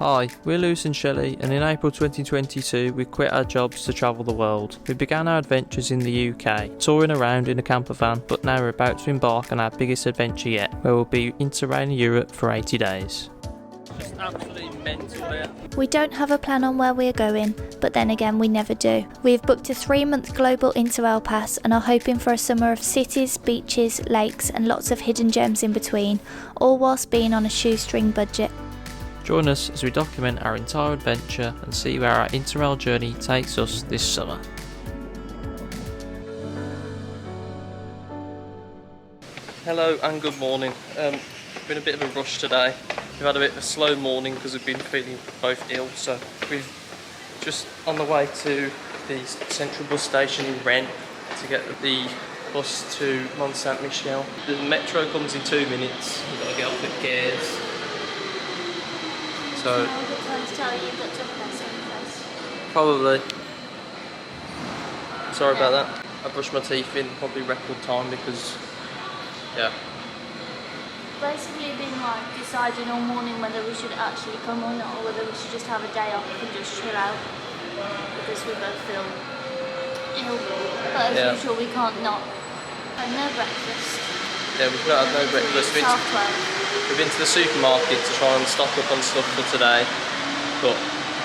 Hi, we're Lewis and Shelley, and in April 2022 we quit our jobs to travel the world. We began our adventures in the UK, touring around in a camper van, but now we're about to embark on our biggest adventure yet, where we'll be Interrailing Europe for 80 days. Just absolutely mental there. We don't have a plan on where we're going, but then again we never do. We've booked a 3-month global Interrail pass and are hoping for a summer of cities, beaches, lakes and lots of hidden gems in between, all whilst being on a shoestring budget. Join us as we document our entire adventure and see where our Interrail journey takes us this summer. Hello and good morning. Been a bit of a rush today. We've had a bit of a slow morning because we've been feeling both ill, so we've just on the way to the central bus station in Rennes to get the bus to Mont Saint Michel. The metro comes in 2 minutes. We've got to get off at Gers. So probably. Sorry about that. I brushed my teeth in probably record time because, yeah. Basically been like deciding all morning whether we should actually come or not, or whether we should just have a day off and just chill out because we both feel ill. But as usual, we can't not have no breakfast. Yeah, we've not had no breakfast. We've been to the supermarket to try and stock up on stuff for today, but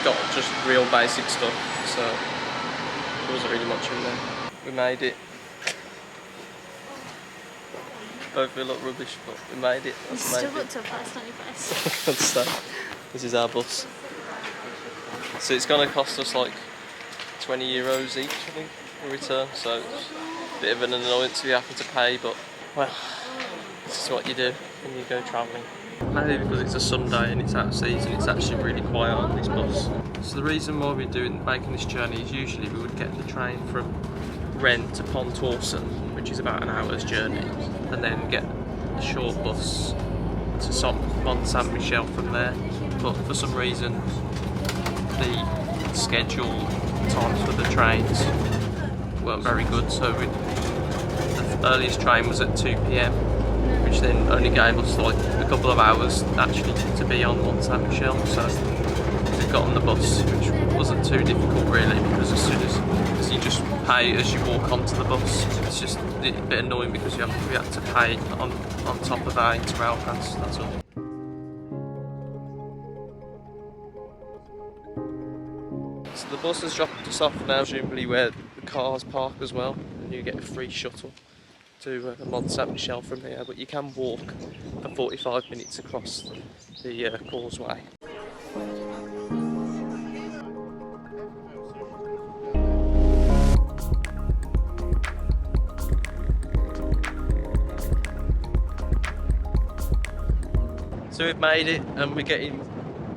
got just real basic stuff, so there wasn't really much in there. We made it. Both feel like rubbish, but we made it. That's Still got to pass on your face. Good stuff. This is our bus. So it's going to cost us like €20 each, I think, in return. So it's a bit of an annoyance we have to pay, but well, this is what you do when you go travelling. Maybe because it's a Sunday and it's out of season, it's actually really quiet on this bus. So the reason why we're making this journey is usually we would get the train from Rennes to Pontorson, which is about an hour's journey, and then get a short bus to Mont Saint Michel from there. But for some reason, the schedule times for the trains weren't very good, so the earliest train was at 2 PM, which then only gave us like a couple of hours actually to be on Mont Saint Michel. So we got on the bus, which wasn't too difficult really, because as soon as you just pay as you walk onto the bus. It's just a bit annoying because we have to pay on top of our Interrail pass, that's all. So the bus has dropped us off now, presumably where the cars park as well, and you get a free shuttle to Mont Saint Michel from here, but you can walk for 45 minutes across the causeway. So we've made it and we're getting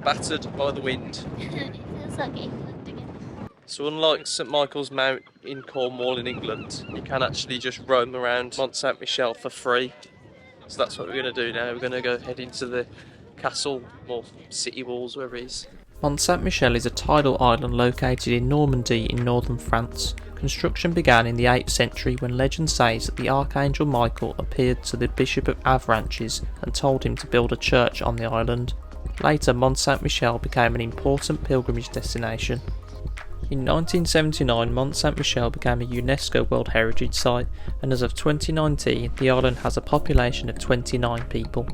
battered by the wind. It feels like England again. So unlike St Michael's Mount in Cornwall in England, you can actually just roam around Mont Saint Michel for free. So that's what we're going to do now. We're going to go head into the castle or city walls, wherever it is. Mont Saint Michel is a tidal island located in Normandy in northern France. Construction began in the 8th century when legend says that the Archangel Michael appeared to the Bishop of Avranches and told him to build a church on the island. Later, Mont Saint Michel became an important pilgrimage destination. In 1979, Mont Saint Michel became a UNESCO World Heritage Site, and as of 2019, the island has a population of 29 people.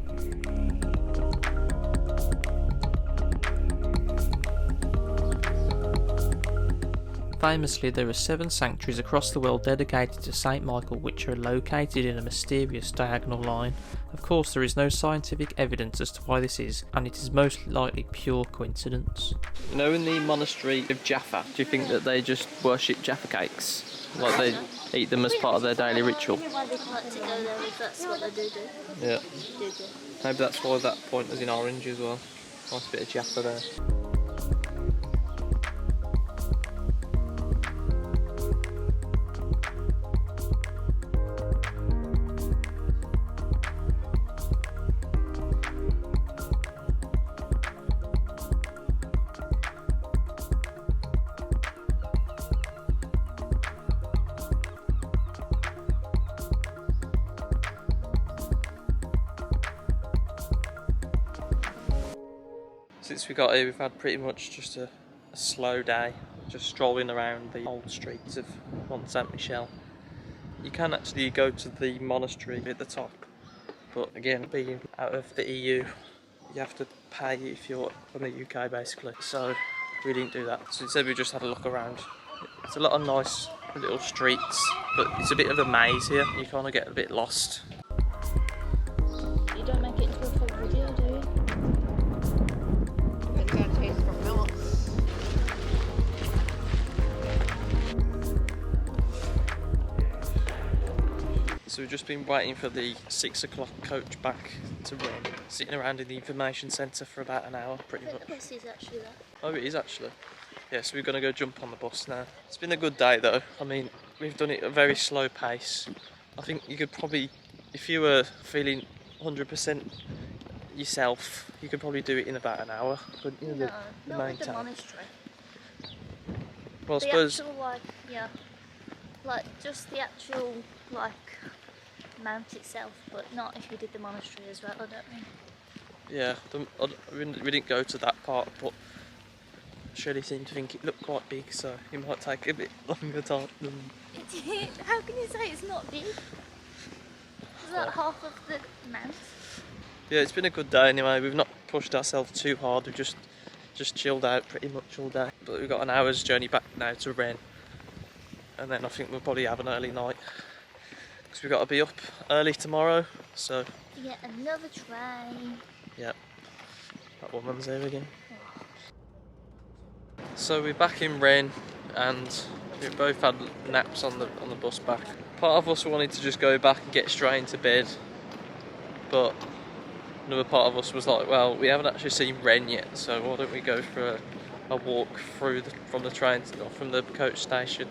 Famously, there are 7 sanctuaries across the world dedicated to St Michael, which are located in a mysterious diagonal line. Of course, there is no scientific evidence as to why this is, and it is most likely pure coincidence. You know, in the monastery of Jaffa, do you think that they just worship Jaffa cakes? Like they eat them as part of their daily ritual? Why they like to go there if that's what they do. Yeah. Maybe that's why that point is in orange as well. Nice bit of Jaffa there. So it's since we got here we've had pretty much just a slow day, just strolling around the old streets of Mont Saint Michel. You can actually go to the monastery at the top, but again, being out of the EU, you have to pay if you're from the UK basically, so we didn't do that. So instead we just had a look around. It's a lot of nice little streets, but it's a bit of a maze here, you kind of get a bit lost. You don't make it into a full video, do you? It's got a taste for milk. So we've just been waiting for the 6 o'clock coach back to Rennes, sitting around in the information centre for about an hour pretty much. The bus is actually there. Oh, it is actually. Yeah, so we're going to go jump on the bus now. It's been a good day though. I mean, we've done it at a very slow pace. I think you could probably, if you were feeling 100% yourself, you could probably do it in about an hour, couldn't you? No, the not main with the town. monastery. Well, I The suppose, actual, like, yeah, like just the actual, like, mount itself, but not if you did the monastery as well, I don't think. yeah, we didn't go to that part, but Shirley seemed to think it looked quite big, so it might take a bit longer time than... How can you say it's not big? Is that half of the mount? Yeah, it's been a good day anyway. We've not pushed ourselves too hard. We've just chilled out pretty much all day. But we've got an hour's journey back now to Rennes, and then I think we'll probably have an early night because we've got to be up early tomorrow. So Yeah, another train. yeah, that woman's there again. So we're back in Rennes, and we've both had naps on the bus back. Part of us wanted to just go back and get straight into bed, but another part of us was like, well, we haven't actually seen Rennes yet, so why don't we go for a walk through from the train, or from the coach station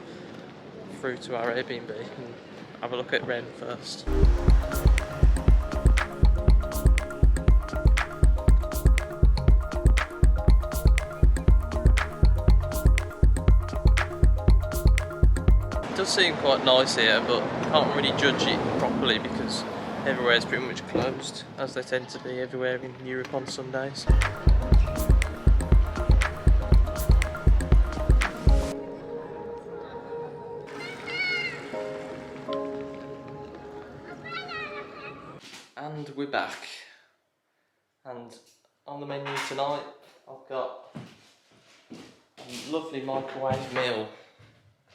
through to our Airbnb and have a look at Rennes first. It does seem quite nice here, but can't really judge it properly because everywhere is pretty much closed, as they tend to be everywhere in Europe on Sundays. And we're back. And on the menu tonight, I've got a lovely microwave meal,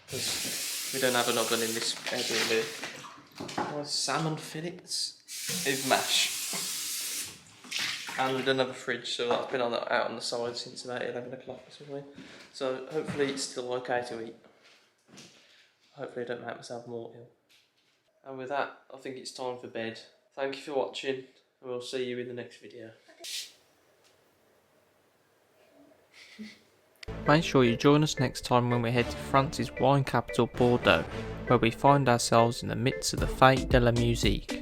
because we don't have an oven in this Airbnb. Salmon fillets with mash, and we don't have a fridge, so that's been out on the side since about 11 o'clock or something. So hopefully it's still okay to eat. Hopefully I don't make myself more ill. And with that, I think it's time for bed. Thank you for watching, and we'll see you in the next video. Make sure you join us next time when we head to France's wine capital Bordeaux, where we find ourselves in the midst of the Fête de la Musique.